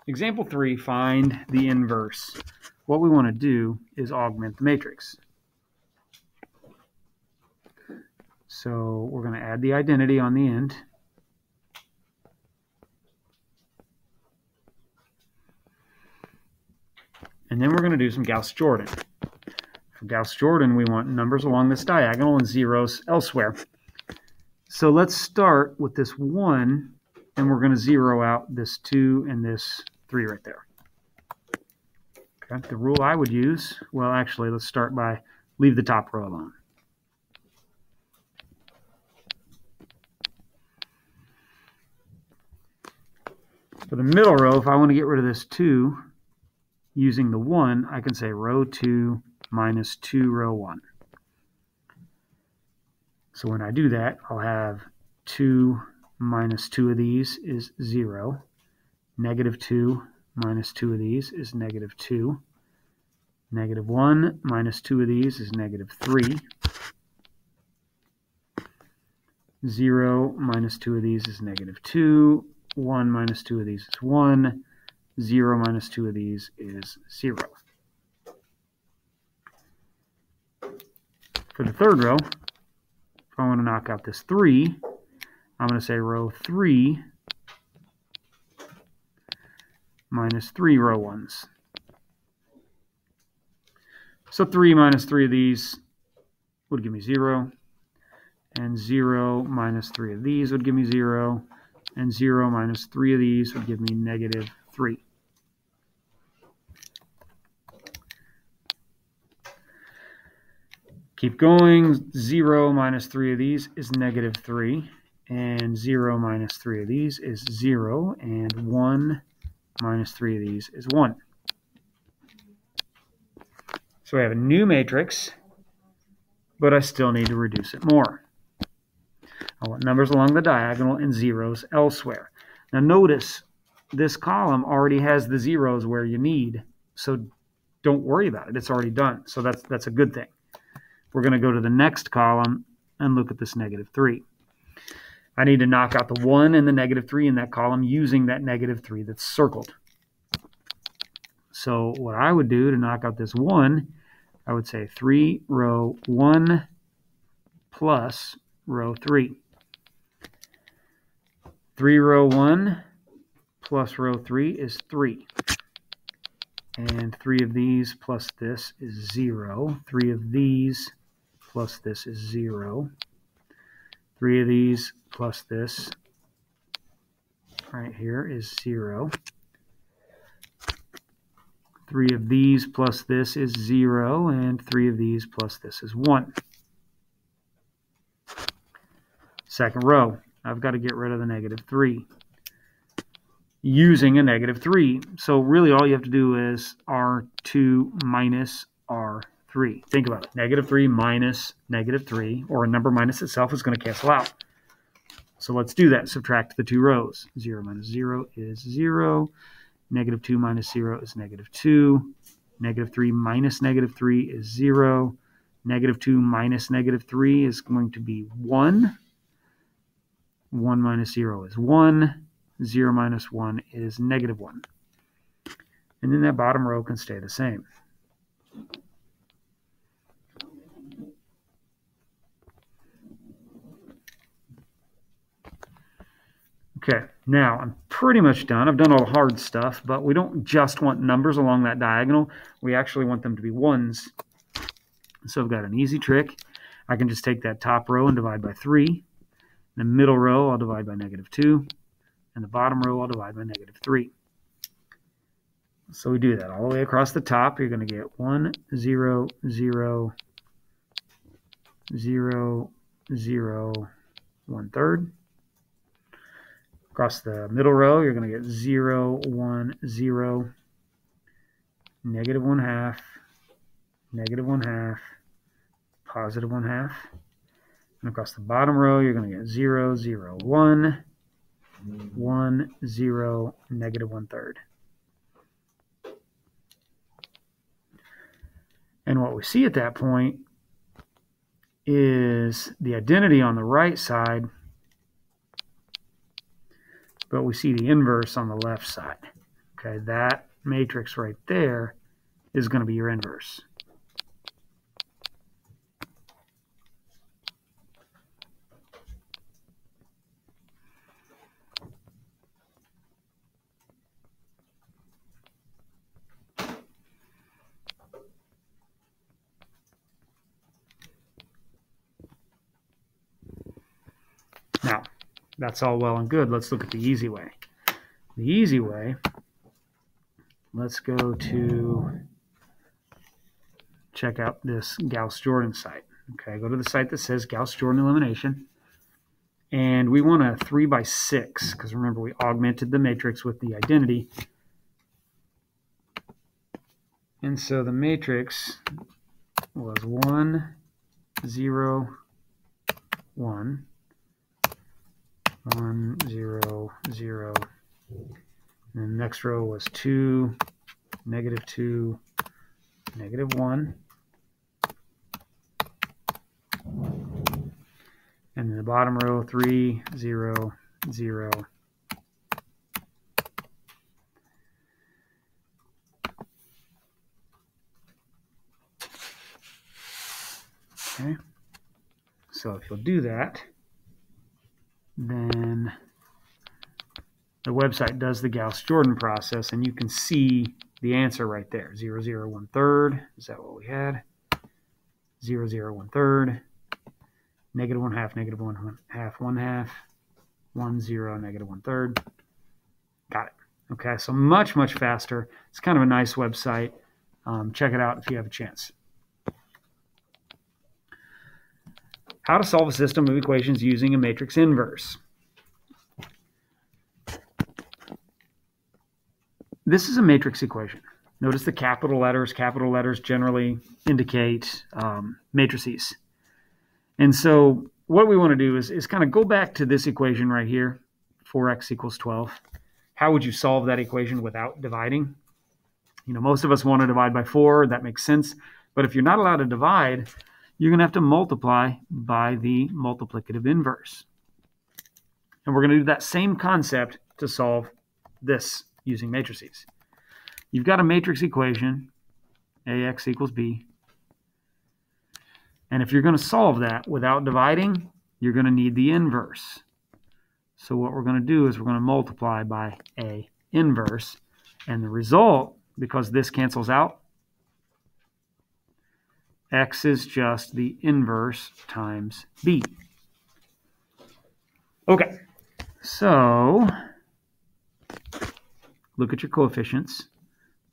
example 3, find the inverse. What we want to do is augment the matrix. So we're going to add the identity on the end. And then we're going to do some Gauss-Jordan. For Gauss-Jordan, we want numbers along this diagonal and zeros elsewhere. So let's start with this 1, and we're going to zero out this 2 and this 3 right there. Okay. The rule I would use, well, actually, let's start by leave the top row alone. For the middle row, if I want to get rid of this 2, using the 1, I can say row 2 minus 2 row 1. So when I do that, I'll have 2 minus 2 of these is 0. Negative 2 minus 2 of these is negative 2. Negative 1 minus 2 of these is negative 3. 0 minus 2 of these is negative 2. 1 minus 2 of these is 1. 0 minus 2 of these is 0. For the third row, if I want to knock out this 3, I'm going to say row 3 minus 3 row 1s. So 3 minus 3 of these would give me 0, and 0 minus 3 of these would give me 0, and 0 minus 3 of these would give me negative 3. Keep going. 0 minus 3 of these is negative 3, and 0 minus 3 of these is 0, and 1 minus 3 of these is 1. So I have a new matrix, but I still need to reduce it more. I want numbers along the diagonal and zeros elsewhere. Now notice this column already has the zeros where you need, so don't worry about it. It's already done, so that's a good thing. We're going to go to the next column and look at this negative 3. I need to knock out the 1 and the negative 3 in that column using that negative 3 that's circled. So what I would do to knock out this 1, I would say 3 row 1 plus row 3. 3 row 1 plus row 3 is 3. And 3 of these plus this is 0. 3 of these plus this is 0. 3 of these plus this right here is 0. 3 of these plus this is 0, and 3 of these plus this is 1. Second row, I've got to get rid of the negative 3 using a negative 3. So really all you have to do is R2 minus R3. Think about it. Negative 3 minus negative 3, or a number minus itself, is going to cancel out. So let's do that. Subtract the 2 rows. 0 minus 0 is 0. Negative 2 minus 0 is negative 2. Negative 3 minus negative 3 is 0. Negative 2 minus negative 3 is going to be 1. 1 minus 0 is 1. 0 minus 1 is negative 1. And then that bottom row can stay the same. Okay, now I'm pretty much done. I've done all the hard stuff, but we don't just want numbers along that diagonal. We actually want them to be 1s. So I've got an easy trick. I can just take that top row and divide by 3. The middle row, I'll divide by negative 2. And the bottom row, I'll divide by negative 3. So we do that all the way across the top. You're going to get 1, 0, 0, 0, 0, 1/3. Across the middle row, you're going to get 0, 1, 0, negative 1/2, negative 1/2, positive 1/2. And across the bottom row, you're going to get 0, 0, 1, 1, 0, negative 1/3. And what we see at that point is the identity on the right side, but we see the inverse on the left side. Okay, that matrix right there is going to be your inverse. Now, that's all well and good. Let's look at the easy way. The easy way, let's go to check out this Gauss-Jordan site. Okay, go to the site that says Gauss-Jordan elimination. And we want a 3 by 6, because remember, we augmented the matrix with the identity. And so the matrix was 1, 0, 1, 1, 0, 0. And the next row was 2, negative 2, negative 1. And then the bottom row, 3, 0, 0. Okay. So if you'll do that, then the website does the Gauss-Jordan process, and you can see the answer right there. 0, 0, 1/3. Is that what we had? 0, 0, 1/3. Negative 1/2, negative 1/2, 1/2. 1, 0, negative 1/3. Got it. Okay, so much, much faster. It's kind of a nice website. Check it out if you have a chance. How to solve a system of equations using a matrix inverse. This is a matrix equation. Notice the capital letters. Capital letters generally indicate matrices. And so what we want to do is kind of go back to this equation right here, 4x equals 12. How would you solve that equation without dividing? You know, most of us want to divide by 4. That makes sense. But if you're not allowed to divide, you're going to have to multiply by the multiplicative inverse. And we're going to do that same concept to solve this using matrices. You've got a matrix equation, ax equals b. And if you're going to solve that without dividing, you're going to need the inverse. So what we're going to do is we're going to multiply by a inverse. And the result, because this cancels out, x is just the inverse times b. Okay, so look at your coefficients.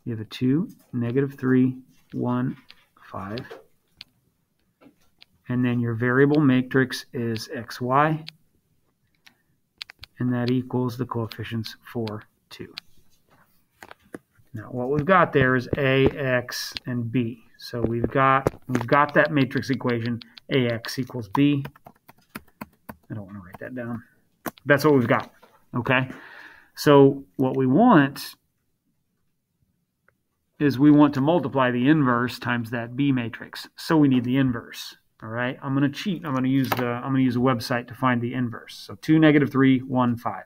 You have a 2, negative 3, 1, 5. And then your variable matrix is xy. And that equals the coefficients 4, 2. Now what we've got there is a, x, and b. So we've got that matrix equation, ax equals b. I don't want to write that down. That's what we've got, okay? So what we want is we want to multiply the inverse times that b matrix. So we need the inverse, all right? I'm going to cheat. I'm going to use a website to find the inverse. So 2, negative 3, 1, 5.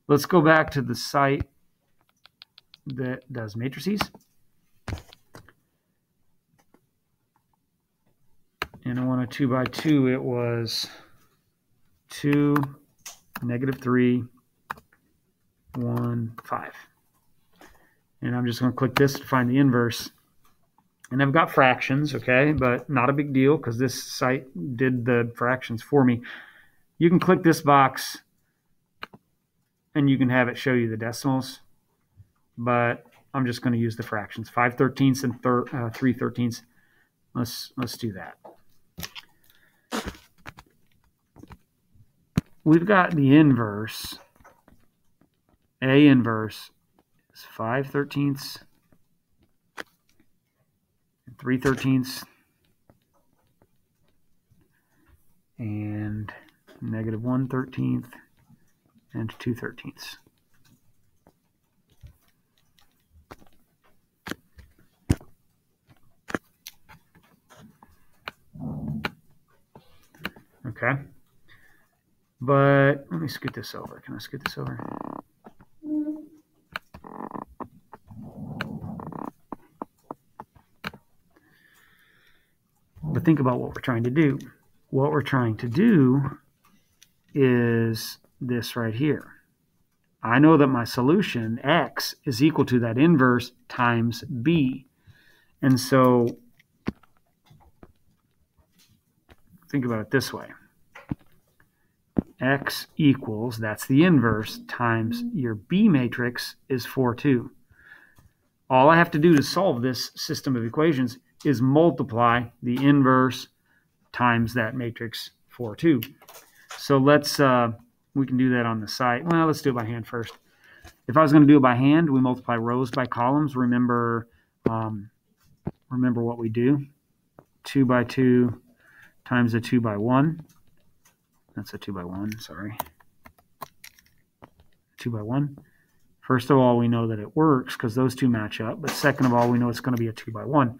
Let's go back to the site that does matrices. And I want a 2 by 2. It was 2, negative 3, 1, 5. And I'm just going to click this to find the inverse. And I've got fractions, okay, but not a big deal because this site did the fractions for me. You can click this box and you can have it show you the decimals, but I'm just going to use the fractions, 5/13 and 3/13. Let's do that. We've got the inverse. A inverse is 5/13 and 3/13 and negative 1/13 and 2/13. Okay. But let me scoot this over. Can I scoot this over? but think about what we're trying to do. What we're trying to do is this right here. I know that my solution, x, is equal to that inverse times b. And so think about it this way. X equals, that's the inverse, times your B matrix is 4, 2. All I have to do to solve this system of equations is multiply the inverse times that matrix 4, 2. So let's, we can do that on the side. Well, let's do it by hand first. If I was going to do it by hand, we multiply rows by columns. Remember what we do. 2 by 2 times a 2 by 1. That's a 2 by 1, sorry. 2 by 1. First of all, we know that it works because those two match up. But second of all, we know it's going to be a 2 by 1.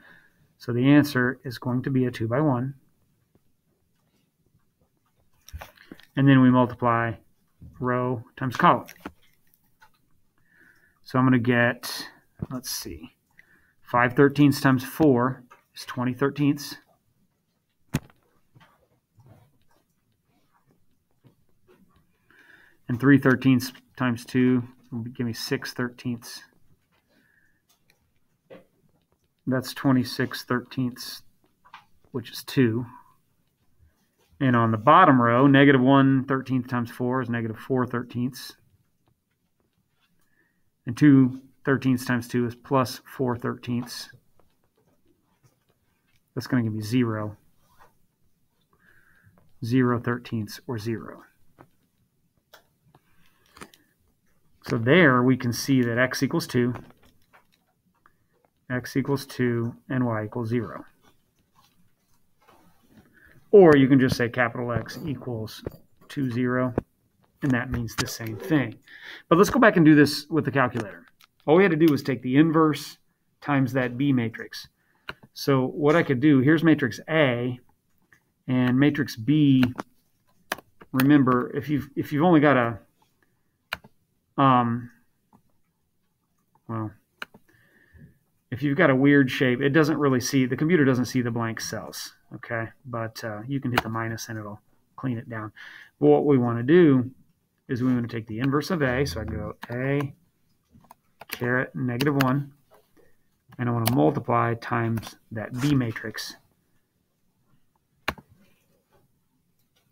So the answer is going to be a 2 by 1. And then we multiply row times column. So I'm going to get, let's see, 5/13 times 4 is 20/13. And 3/13 times 2 will give me 6/13. That's 26/13, which is 2. And on the bottom row, negative 1/13 times 4 is negative 4/13. And 2/13 times 2 is plus 4/13. That's going to give me 0. 0/13 or 0. So there we can see that x equals 2, and y equals 0. Or you can just say capital X equals 2, 0, and that means the same thing. But let's go back and do this with the calculator. All we had to do was take the inverse times that B matrix. So what I could do, here's matrix A, and matrix B, remember, if you've only got a well, if you've got a weird shape, it doesn't really see, the computer doesn't see the blank cells, okay? But you can hit the minus and it'll clean it down. But what we want to do is we want to take the inverse of A, so I go A caret negative 1, and I want to multiply times that B matrix.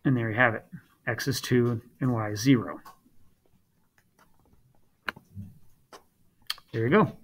And there you have it. X is 2 and Y is 0. There you go.